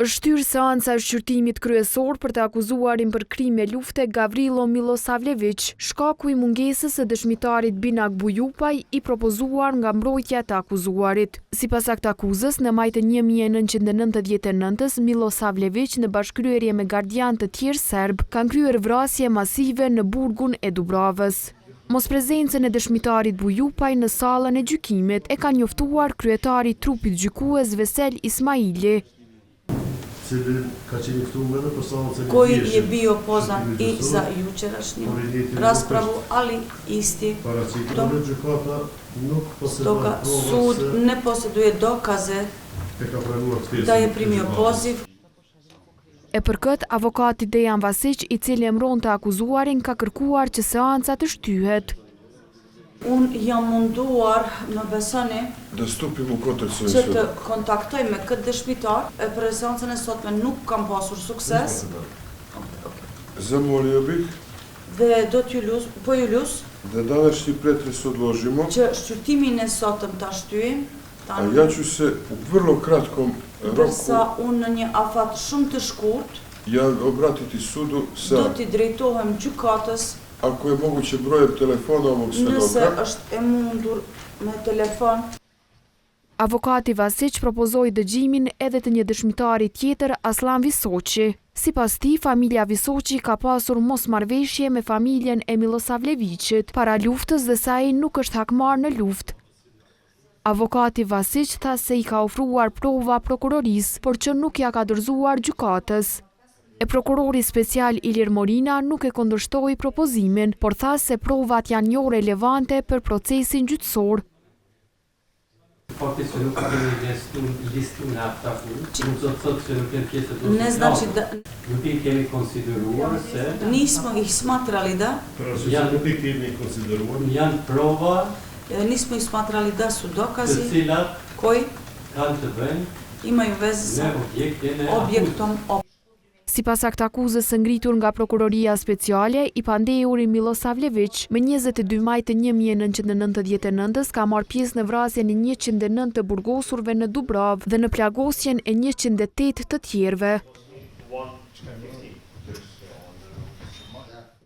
Është shtyrë seanca e shqyrtimit kryesor për të akuzuarin për krime lufte Gavrilo Milosavljević, shkaku i mungesës së dëshmitarit Binak Bujupaj i propozuar nga mbrojtja e të akuzuarit. Sipas aktakuzës, në majtën 1999-s, Milosavljević në bashkëkryerje me gardian të tjerë serb kanë kryer vrasje masive në burgun e Dubravës. Mosprezencën e dëshmitarit Bujupaj në sallën e gjykimit e ka njoftuar kryetari i trupit gjykues Vesel Ismaili, koji je bio pozvan i za jučerašnju raspravu, ali isti stoga sud ne posjeduje dokaze da je primio poziv. E për këtë, avokati Dejan Vasić, i cili emëron të akuzuarin, ka kërkuar që seanca të shtyhet. Unë jam munduar, më besoni, që të kontaktoj me këtë dëshmitar, e për seancën e sotme nuk kam pasur sukses. Zamolio bih dhe do t'ju lus da današnji pretres odložimo. Që shqyrtimin e sotëm ta shtyjim. A ja ću se u vrlo kratkom roku, ndërsa unë në një afat shumë të shkurt, ja obratiti sudu sa, do t'i drejtohem gjykatës, ako je moguće brojem telefona ovog svedoka. Nëse është e mundur me telefon. Avokati Vasić propozoi dëgjimin edhe të një dëshmitari tjetër, Aslan Visoqi. Sipas tij, familja Visoqi ka pasur mosmarrëveshje me familjen e Milosavljevićit para luftës dhe sa ai nuk është hakmar në luftë. Avokati Vasić tha se i ka ofruar prova prokurorisë, por që nuk ja ka dorëzuar gjykatës. E prokurori special Ilir Morina nuk e kundërshtoi propozimin, por tha se provat janë jo relevante për procesin gjyqësor. Fakti që nuk kemi listin e aftakuar, nuk do të thotë që nuk janë pjesë të Ne znači da nuk i kemi konsideruar se nismo ih smatrali da janë prova nismo ih smatrali da su dokazi të cilat koji kanë të bëjnë imaju veze sa objektom. Sipas aktakuzës së ngritur nga prokuroria speciale, i pandehuri Milosavljević më 22 maj të 1999 ka marrë pjesë në vrasjen e 109 të burgosurve në Dubravë dhe në plagosjen e 108 të tjerëve.